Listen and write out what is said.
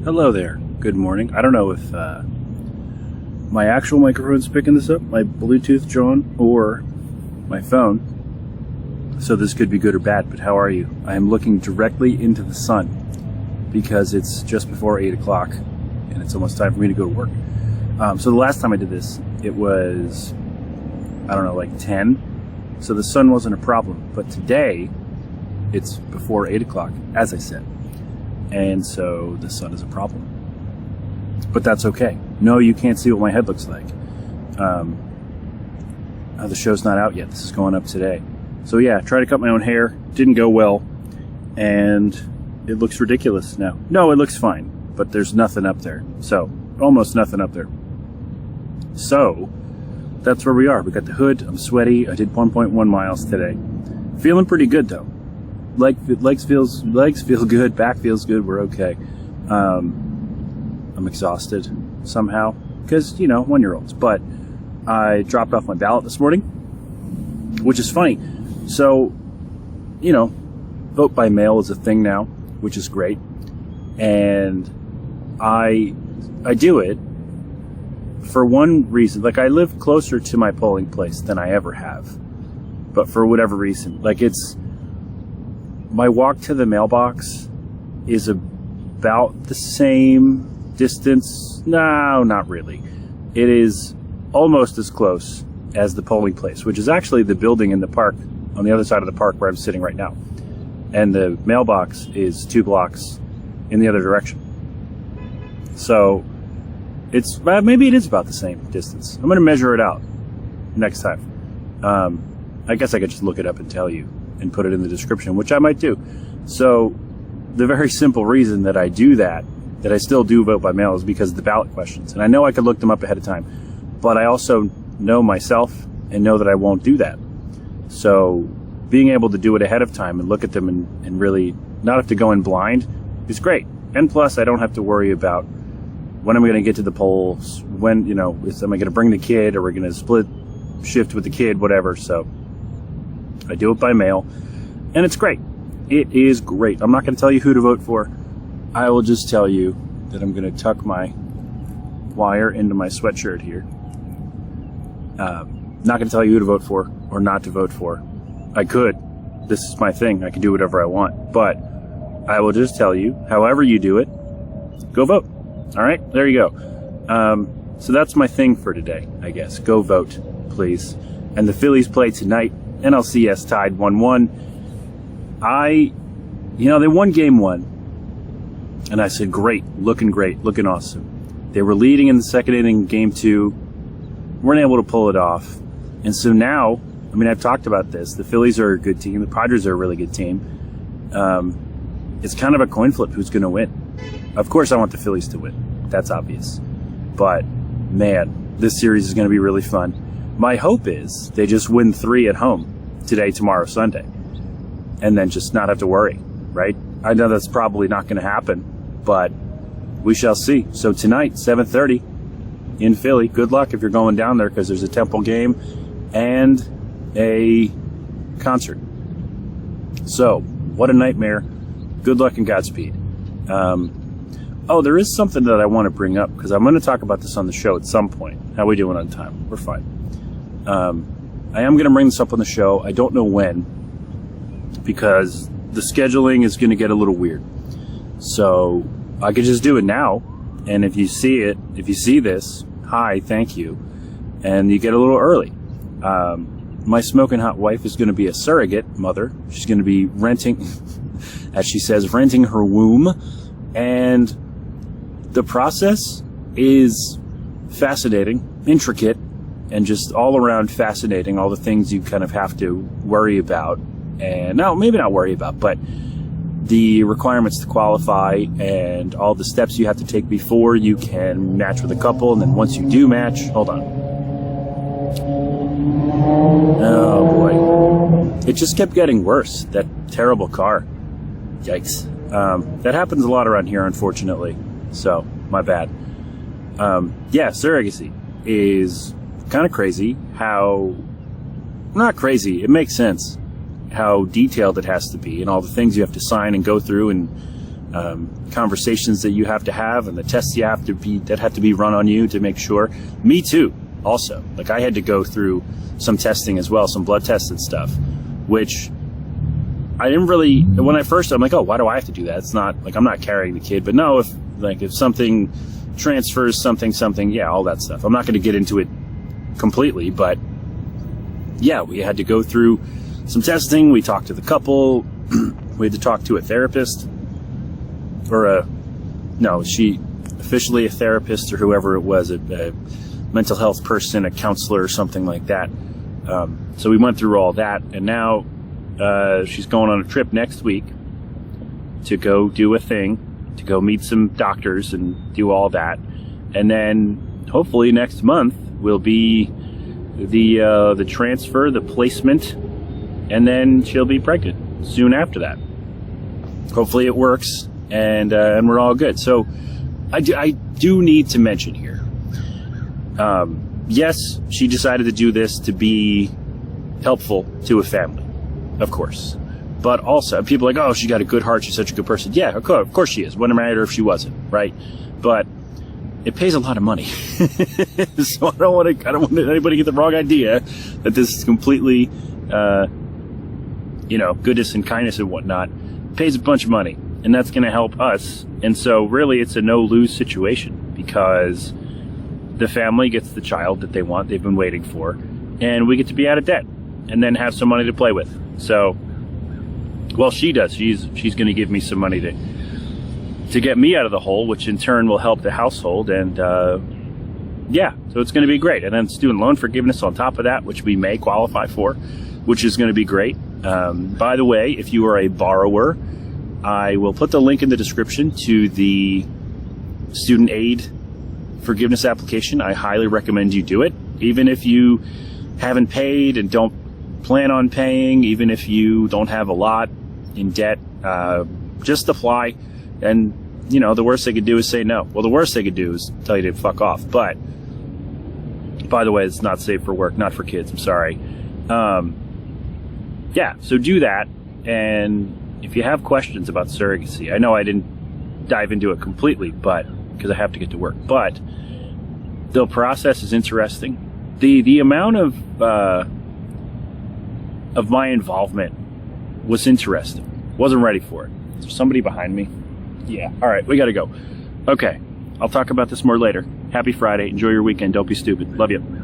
Hello there. Good morning. I don't know if my actual microphone's picking this up, my Bluetooth John, or my phone. So this could be good or bad, but how are you? I am looking directly into the sun because it's just before 8 o'clock and it's almost time for me to go to work. So the last time I did this, it was, I don't know, like 10. So the sun wasn't a problem. But today, it's before 8 o'clock, as I said. And so the sun is a problem. But that's okay. No, you can't see what my head looks like. The show's not out yet. This is going up today. So yeah, tried to cut my own hair. Didn't go well. And it looks ridiculous now. No, it looks fine. But there's nothing up there. So, almost nothing up there. So, that's where we are. We got the hood. I'm sweaty. I did 1.1 miles today. Feeling pretty good though. Legs feel good, back feels good, we're okay. I'm exhausted somehow, because, 1-year-olds. But I dropped off my ballot this morning, which is funny. So, vote by mail is a thing now, which is great. And I do it for one reason. Like, I live closer to my polling place than I ever have. But for whatever reason, my walk to the mailbox is about the same distance. No, not really. It is almost as close as the polling place, which is actually the building in the park, on the other side of the park where I'm sitting right now. And the mailbox is 2 blocks in the other direction. So maybe it is about the same distance. I'm going to measure it out next time. I guess I could just look it up and tell you and put it in the description, which I might do. So the very simple reason that I do that I still do vote by mail, is because of the ballot questions. And I know I could look them up ahead of time, but I also know myself and know that I won't do that. So being able to do it ahead of time and look at them and really not have to go in blind is great. And plus, I don't have to worry about when am I going to get to the polls, when, am I going to bring the kid, or we're going to split shift with the kid, whatever. So I do it by mail, and it's great. It is great. I'm not going to tell you who to vote for. I will just tell you that I'm going to tuck my wire into my sweatshirt here. Not going to tell you who to vote for or not to vote for. I could. This is my thing. I can do whatever I want. But I will just tell you, however you do it, go vote. All right? There you go. So that's my thing for today, I guess. Go vote, please. And the Phillies play tonight. NLCS tied 1-1. They won game 1. And I said, great, looking awesome. They were leading in the second inning, game 2. Weren't able to pull it off. And so now, I've talked about this. The Phillies are a good team. The Padres are a really good team. It's kind of a coin flip who's going to win. Of course, I want the Phillies to win. That's obvious. But, man, this series is going to be really fun. My hope is they just win 3 at home today, tomorrow, Sunday, and then just not have to worry, right? I know that's probably not going to happen, but we shall see. So tonight, 7:30 in Philly. Good luck if you're going down there, because there's a Temple game and a concert. So, what a nightmare. Good luck and Godspeed. There is something that I want to bring up, because I'm going to talk about this on the show at some point. How we doing on time? We're fine. I am going to bring this up on the show. I don't know when, because the scheduling is going to get a little weird. So I could just do it now. And if you see this, hi, thank you. And you get a little early. My smoking hot wife is going to be a surrogate mother. She's going to be renting, as she says, renting her womb. And the process is fascinating, intricate, and just all around fascinating. All the things you kind of have to worry about. And no, maybe not worry about, but the requirements to qualify and all the steps you have to take before you can match with a couple. And then once you do match, hold on. Oh boy. It just kept getting worse. That terrible car. Yikes. That happens a lot around here, unfortunately. So, my bad. Surrogacy is kind of crazy how... Not crazy, it makes sense how detailed it has to be and all the things you have to sign and go through and conversations that you have to have, and the tests that have to be run on you to make sure. Me too, also. Like, I had to go through some testing as well, some blood tests and stuff, which I didn't really, when I first, I'm like, oh, why do I have to do that? It's not, like, I'm not carrying the kid. But no, if something transfers something, yeah, all that stuff. I'm not going to get into it completely, but yeah, we had to go through some testing. We talked to the couple. We had to talk to a therapist, she officially a therapist or whoever it was, a mental health person, a counselor or something like that. So we went through all that, and now she's going on a trip next week to go do a thing, to go meet some doctors and do all that. And then hopefully next month will be the transfer, the placement, and then she'll be pregnant soon after that. Hopefully it works, and we're all good. So I do need to mention here, yes, she decided to do this to be helpful to a family, of course. But also, people are like, oh, she got a good heart, she's such a good person. Yeah, of course she is. Wouldn't matter if she wasn't, right? But it pays a lot of money. So I don't want anybody to get the wrong idea that this is completely, goodness and kindness and whatnot. It pays a bunch of money, and that's going to help us. And so really it's a no-lose situation, because the family gets the child that they want, they've been waiting for, and we get to be out of debt and then have some money to play with. So, well, she does. She's going to give me some money to get me out of the hole, which in turn will help the household. And yeah, so it's going to be great. And then student loan forgiveness on top of that, which we may qualify for, which is going to be great. By the way, if you are a borrower, I will put the link in the description to the student aid forgiveness application. I highly recommend you do it, even if you haven't paid and don't plan on paying, even if you don't have a lot in debt. Just apply, and the worst they could do is say no. Well, the worst they could do is tell you to fuck off. But by the way, it's not safe for work, not for kids. I'm sorry. Yeah, so do that. And if you have questions about surrogacy, I know I didn't dive into it completely, but because I have to get to work, but the process is interesting. The amount of my involvement was interesting. Wasn't ready for it. Is there somebody behind me? Yeah. All right, we got to go. Okay, I'll talk about this more later. Happy Friday. Enjoy your weekend. Don't be stupid. Love you.